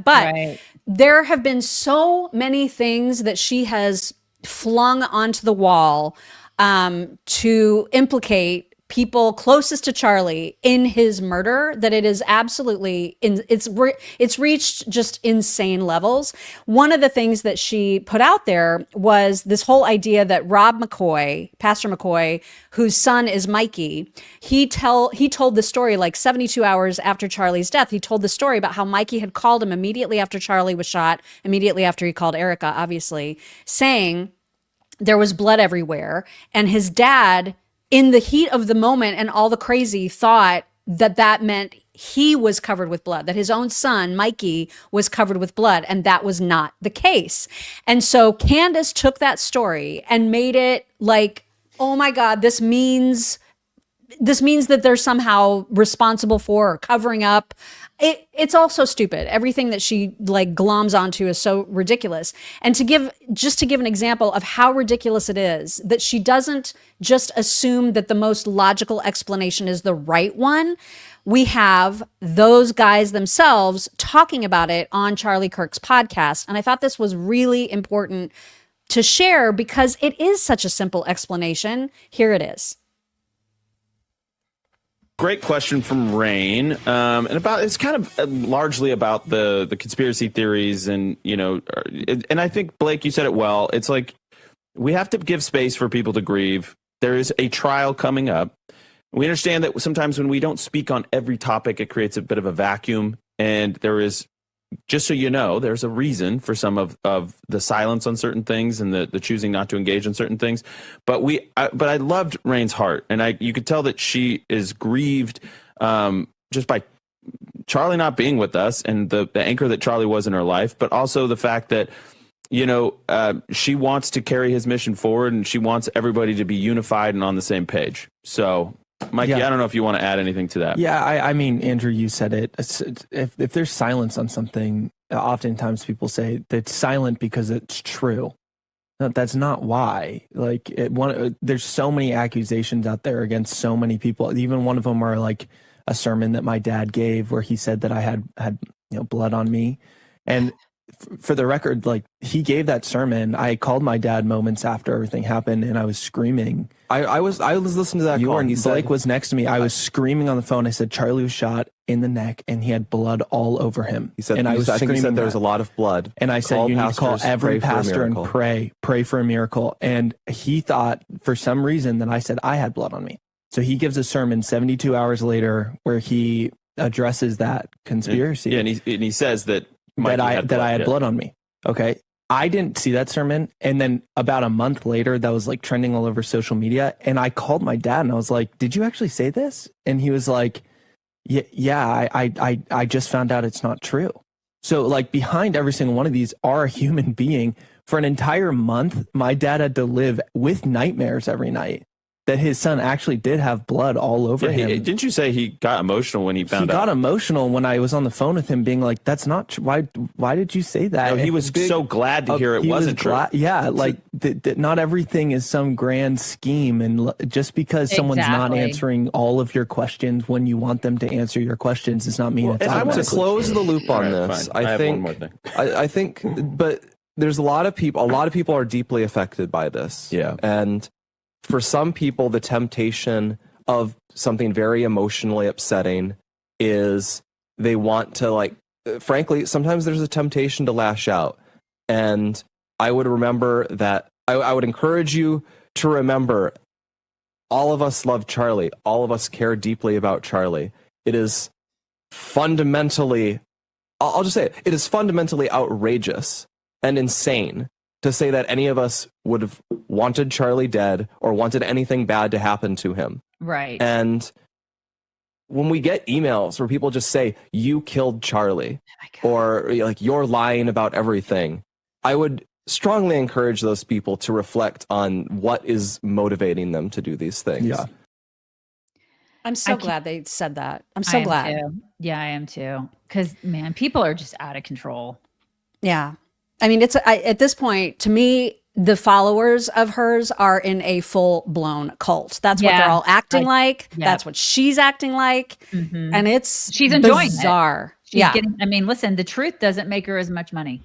But there have been so many things that she has flung onto the wall to implicate people closest to Charlie in his murder that it is absolutely it's reached just insane levels. One of the things that she put out there was this whole idea that Rob McCoy, Pastor McCoy, whose son is Mikey, he told the story like 72 hours after Charlie's death. He told the story about how Mikey had called him immediately after Charlie was shot, immediately after he called Erica, obviously, saying there was blood everywhere, and his dad, in the heat of the moment and all the crazy, thought that meant he was covered with blood, that his own son, Mikey, was covered with blood. And that was not the case. And so Candace took that story and made it like, oh my God, this means that they're somehow responsible for or covering up. It's all so stupid. Everything that she like gloms onto is so ridiculous. And to give an example of how ridiculous it is, that she doesn't just assume that the most logical explanation is the right one. We have those guys themselves talking about it on Charlie Kirk's podcast. And I thought this was really important to share because it is such a simple explanation. Here it is. Great question from Rain, and it's kind of largely about the conspiracy theories, and and I think Blake, you said it well. It's like we have to give space for people to grieve. There is a trial coming up. We understand that sometimes when we don't speak on every topic, it creates a bit of a vacuum, and there is, just so you know, there's a reason for some of the silence on certain things and the choosing not to engage in certain things. But I loved Rain's heart, and you could tell that she is grieved just by Charlie not being with us and the anchor that Charlie was in her life, but also the fact that she wants to carry his mission forward, and she wants everybody to be unified and on the same page. So, Mikey, I don't know if you want to add anything to that. Yeah, I mean, Andrew, you said it. If there's silence on something, oftentimes people say it's silent because it's true. No, that's not why. Like, there's so many accusations out there against so many people. Even one of them are like a sermon that my dad gave where he said that I had blood on me. And for the record, like, he gave that sermon. I called my dad moments after everything happened, and I was screaming. I was listening to that call, and Blake was next to me. I was screaming on the phone. I said Charlie was shot in the neck, and he had blood all over him. He said, and I think he said there was a lot of blood. And I said, you need to call every pastor and pray for a miracle. And he thought for some reason that I said I had blood on me. So he gives a sermon 72 hours later where he addresses that conspiracy. Yeah, and he says that I had blood on me. Okay. I didn't see that sermon. And then about a month later, that was like trending all over social media. And I called my dad and I was like, did you actually say this? And he was like, yeah, I just found out it's not true. So like behind every single one of these are a human being. For an entire month, my dad had to live with nightmares every night that his son actually did have blood all over him. Didn't you say he got emotional when he found out? He got emotional when I was on the phone with him being like, that's not true. Why did you say that? No, he was so glad to hear it wasn't true. Yeah, like not everything is some grand scheme. And just because someone's not answering all of your questions when you want them to answer your questions does not mean it's I want to close the loop on Right, this. fine. I have one more thing. I think, but there's a lot of people are deeply affected by this. Yeah. And for some people, the temptation of something very emotionally upsetting is they want to, frankly, sometimes there's a temptation to lash out. And I would remember that, I would encourage you to remember, all of us love Charlie. All of us care deeply about Charlie. It is fundamentally, I'll just say it is fundamentally outrageous and insane to say that any of us would have wanted Charlie dead or wanted anything bad to happen to him. Right. And when we get emails where people just say, you killed Charlie, or like, you're lying about everything, I would strongly encourage those people to reflect on what is motivating them to do these things. Yeah. I'm so glad they said that. I'm so glad. Too. Yeah, I am too. Because, man, people are just out of control. Yeah. I mean, at this point, to me, the followers of hers are in a full-blown cult. That's what they're all acting like. Yeah. That's what she's acting like. Mm-hmm. And she's enjoying bizarre. She's getting, I mean, listen, the truth doesn't make her as much money.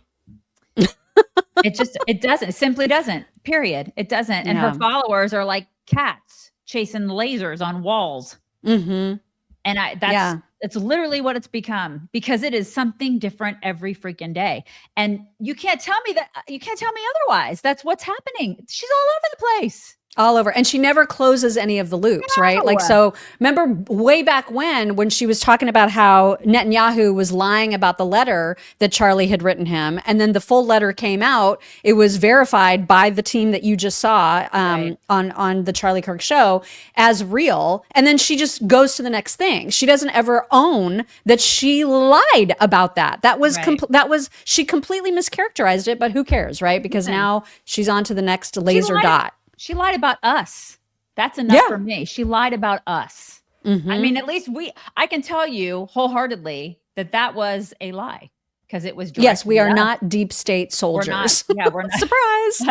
It doesn't. It simply doesn't. Period. It doesn't. And her followers are like cats chasing lasers on walls. Mm-hmm. And it's literally what it's become, because it is something different every freaking day. And you can't tell me otherwise. That's what's happening. She's all over the place. All over. And she never closes any of the loops, right? Like, so remember way back when she was talking about how Netanyahu was lying about the letter that Charlie had written him. And then the full letter came out. It was verified by the team that you just saw on the Charlie Kirk show as real. And then she just goes to the next thing. She doesn't ever own that she lied about that. That was, she completely mischaracterized it, but who cares, right? Because now she's on to the next laser dot. She lied about us. That's enough for me. She lied about us. Mm-hmm. I mean, at least I can tell you wholeheartedly that was a lie, because it was. Yes, we are not deep state soldiers. We're not. Surprise.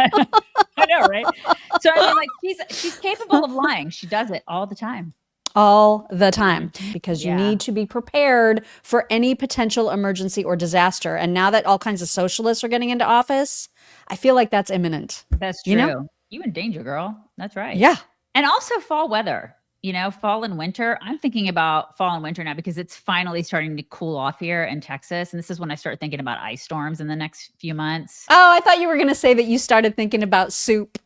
I know, right? So I mean, like, she's capable of lying. She does it all the time. All the time, because you need to be prepared for any potential emergency or disaster. And now that all kinds of socialists are getting into office, I feel like that's imminent. That's true. You know? You in danger, girl. That's right. Yeah. And also fall weather, fall and winter. I'm thinking about fall and winter now, because it's finally starting to cool off here in Texas. And this is when I start thinking about ice storms in the next few months. Oh, I thought you were going to say that you started thinking about soup.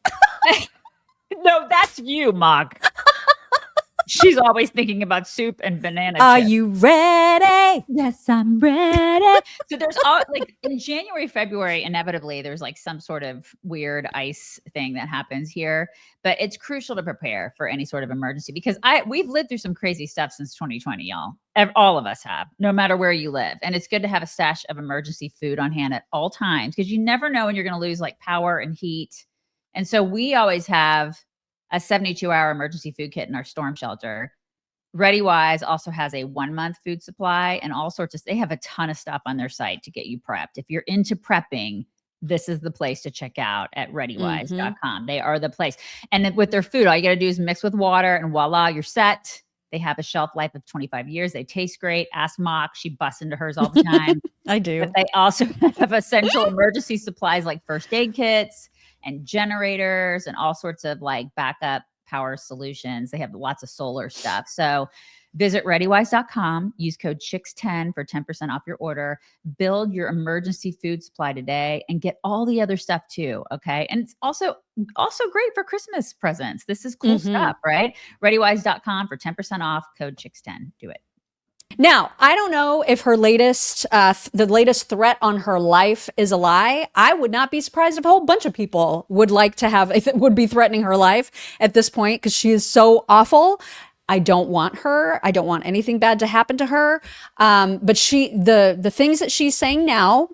No, that's you, Mog. She's always thinking about soup and banana chips. Are you ready? Yes, I'm ready. So there's like in January, February, inevitably there's like some sort of weird ice thing that happens here. But it's crucial to prepare for any sort of emergency, because we've lived through some crazy stuff since 2020, y'all. All of us have, no matter where you live. And it's good to have a stash of emergency food on hand at all times, because you never know when you're going to lose like power and heat. And so we always have a 72-hour emergency food kit in our storm shelter. ReadyWise also has a 1-month food supply and all sorts of, they have a ton of stuff on their site to get you prepped. If you're into prepping, this is the place to check out at readywise.com. They are the place. And with their food, all you got to do is mix with water and voila, you're set. They have a shelf life of 25 years. They taste great. Ask Mock. She busts into hers all the time. I do. But they also have essential emergency supplies like first aid kits and generators and all sorts of like backup power solutions. They have lots of solar stuff. So visit readywise.com, use code CHICKS10 for 10% off your order, build your emergency food supply today, and get all the other stuff too. Okay. And it's also great for Christmas presents. This is cool stuff, right? Readywise.com for 10% off, code CHICKS10. Do it. Now, I don't know if her the latest threat on her life is a lie. I would not be surprised if a whole bunch of people would be threatening her life at this point, because she is so awful. I don't want her. I don't want anything bad to happen to her. But the things that she's saying now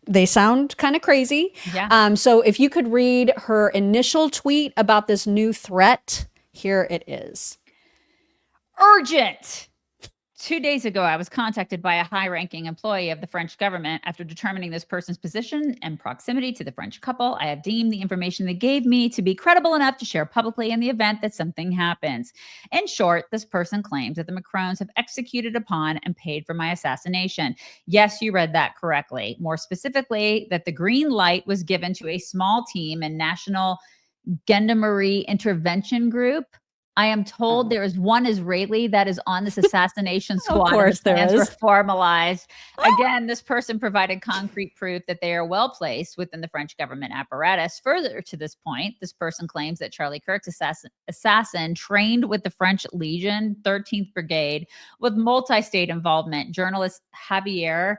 they sound kind of crazy. Yeah. So if you could read her initial tweet about this new threat, here it is. Urgent. 2 days ago, I was contacted by a high-ranking employee of the French government. After determining this person's position and proximity to the French couple, I have deemed the information they gave me to be credible enough to share publicly in the event that something happens. In short, this person claims that the Macrons have executed upon and paid for my assassination. Yes, you read that correctly. More specifically, that the green light was given to a small team and national gendarmerie intervention group. I am told there is one Israeli that is on this assassination squad. Of course there is. Were formalized. Again, this person provided concrete proof that they are well placed within the French government apparatus. Further to this point, this person claims that Charlie Kirk's assassin trained with the French Legion 13th Brigade with multi-state involvement. Journalist Javier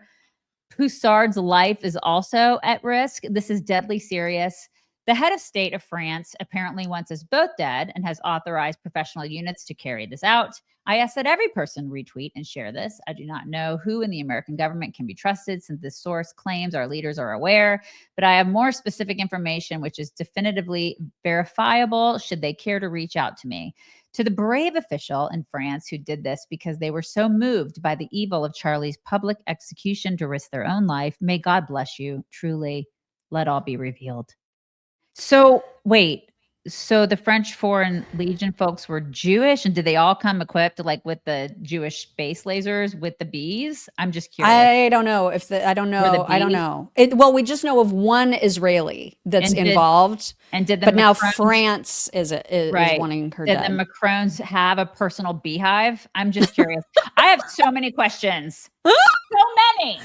Poussard's life is also at risk. This is deadly serious. The head of state of France apparently wants us both dead and has authorized professional units to carry this out. I ask that every person retweet and share this. I do not know who in the American government can be trusted, since this source claims our leaders are aware, but I have more specific information which is definitively verifiable should they care to reach out to me. To the brave official in France who did this because they were so moved by the evil of Charlie's public execution to risk their own life, may God bless you. Truly, let all be revealed. So wait, So the French Foreign Legion folks were Jewish, and did they all come equipped like with the Jewish space lasers with the bees? I'm just curious. I don't know if the I don't know. I don't bees? know. Well, we just know of one Israeli that's And involved, did the but now Macrons- France is Right. wanting her Did dead. the Macrons have a personal beehive? I'm just curious. I have so many questions. So many.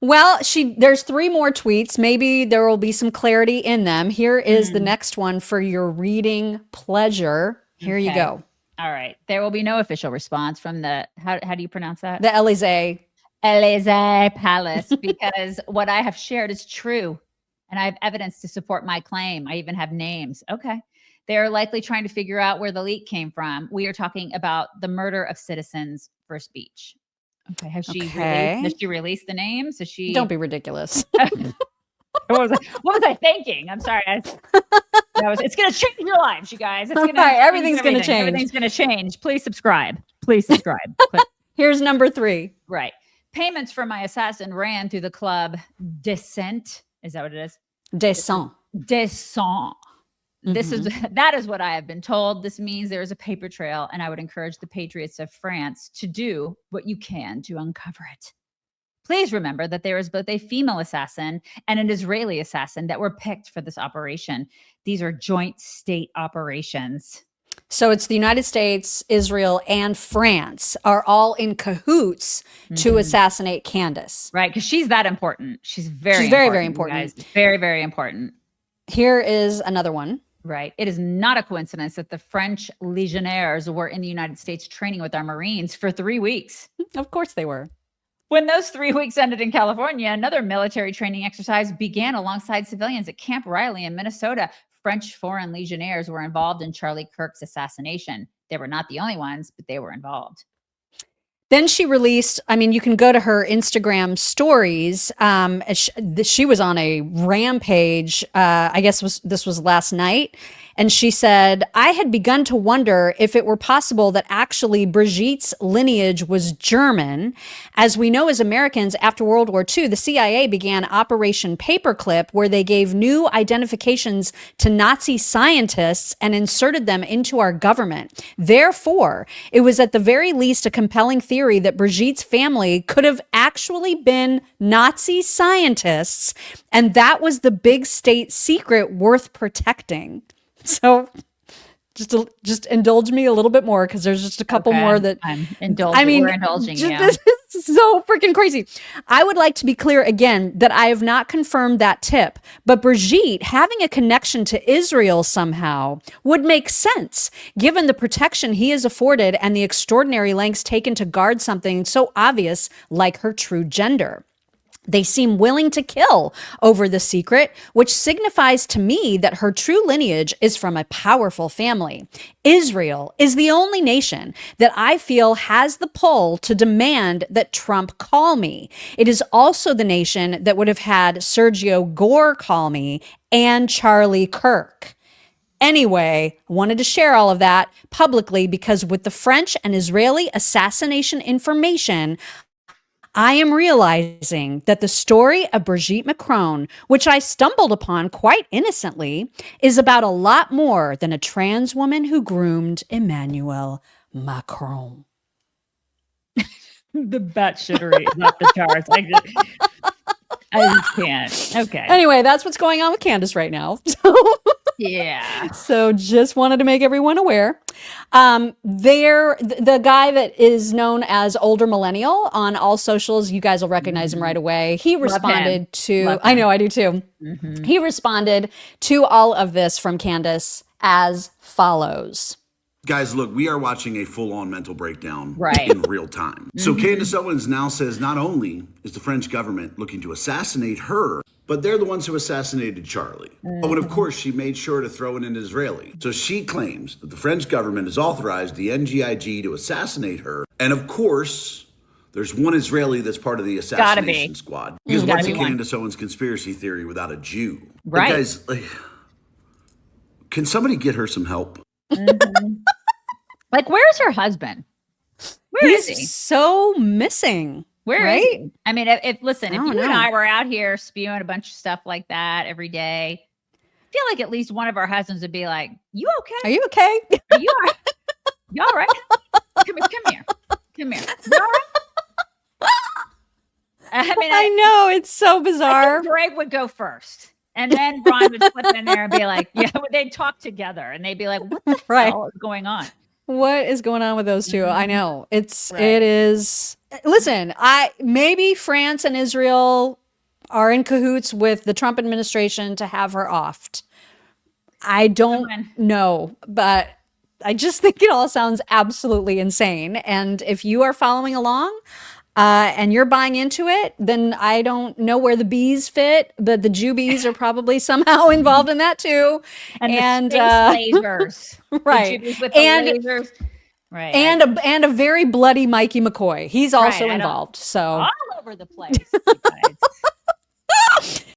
Well, there's 3 more tweets. Maybe there will be some clarity in them. Here is the next one for your reading pleasure. Here you Okay. go. All right. There will be no official response from the how do you pronounce that? The Élysée. Élysée Palace, because what I have shared is true. And I have evidence to support my claim. I even have names. Okay. They are likely trying to figure out where the leak came from. We are talking about the murder of citizens for speech. Okay. Has she released the names? Has she? Don't be ridiculous. What was I thinking? I'm sorry. It's going to change your lives, you guys. It's gonna Right, everything's gonna change. Everything's going to change. Please subscribe. Please subscribe. Click. Here's number 3. Right. Payments for my assassin ran through the club Descent. Is that what it is? Descent. Descent. That is what I have been told. This means there is a paper trail, and I would encourage the patriots of France to do what you can to uncover it. Please remember that there is both a female assassin and an Israeli assassin that were picked for this operation. These are joint state operations. So it's the United States, Israel, and France are all in cahoots to assassinate Candace. Right, because she's that important. She's very, very important. Guys. Very, very important. Here is another one. Right. It is not a coincidence that the French legionnaires were in the United States training with our Marines for 3 weeks. Of course they were. When those 3 weeks ended in California, another military training exercise began alongside civilians at Camp Riley in Minnesota. French Foreign Legionnaires were involved in Charlie Kirk's assassination. They were not the only ones, but they were involved. Then she released, you can go to her Instagram stories. She was on a rampage. I guess this was last night. And she said, I had begun to wonder if it were possible that actually Brigitte's lineage was German. As we know as Americans, after World War II, the CIA began Operation Paperclip, where they gave new identifications to Nazi scientists and inserted them into our government. Therefore, it was at the very least a compelling theory that Brigitte's family could have actually been Nazi scientists, and that was the big state secret worth protecting. So just indulge me a little bit more, because there's just a couple more that I'm indulging. We're indulging you. This is so freaking crazy. I would like to be clear again that I have not confirmed that tip, but Brigitte having a connection to Israel somehow would make sense, given the protection he is afforded and the extraordinary lengths taken to guard something so obvious like her true gender. They seem willing to kill over the secret, which signifies to me that her true lineage is from a powerful family. Israel is the only nation that I feel has the pull to demand that Trump call me. It is also the nation that would have had Sergio Gore call me and Charlie Kirk. Anyway, I wanted to share all of that publicly because with the French and Israeli assassination information, I am realizing that the story of Brigitte Macron, which I stumbled upon quite innocently, is about a lot more than a trans woman who groomed Emmanuel Macron. The batshittery is off the charts. I just can't. Okay. Anyway, that's what's going on with Candace right now. Yeah. So just wanted to make everyone aware. The guy that is known as Older Millennial on all socials, you guys will recognize him right away. He responded to, I know, I do too. Mm-hmm. He responded to all of this from Candace as follows. Guys, look, we are watching a full-on mental breakdown in real time. So Candace Owens now says not only is the French government looking to assassinate her, but they're the ones who assassinated Charlie. Oh, and of course, she made sure to throw in an Israeli. So she claims that the French government has authorized the NGIG to assassinate her. And of course, there's one Israeli that's part of the assassination squad. Because what's a Candace Owens conspiracy theory without a Jew? Right. But guys, can somebody get her some help? Mm-hmm. Like, where's her husband? Where is he? So missing. Where is he? I mean, if you and I were out here spewing a bunch of stuff like that every day, feel like at least one of our husbands would be like, "You okay? Are you okay? Are you all right? You all right? Come here. You all right?" I mean, I know, it's so I bizarre. think Greg would go first, and then Ron would slip in there and be like, "Yeah." They'd talk together, and they'd be like, "What the Right. hell is going on?" What is going on with those two? I know. It Right. is. Listen, maybe France and Israel are in cahoots with the Trump administration to have her offed. I don't know, but I just think it all sounds absolutely insane. And if you are following along, and you're buying into it, then I don't know where the bees fit, but the Jew bees are probably somehow involved in that too. And the space lasers, right? The Jews with the lasers, right? And a very bloody Mikey McCoy. He's also Right, involved. So all over the place. You guys.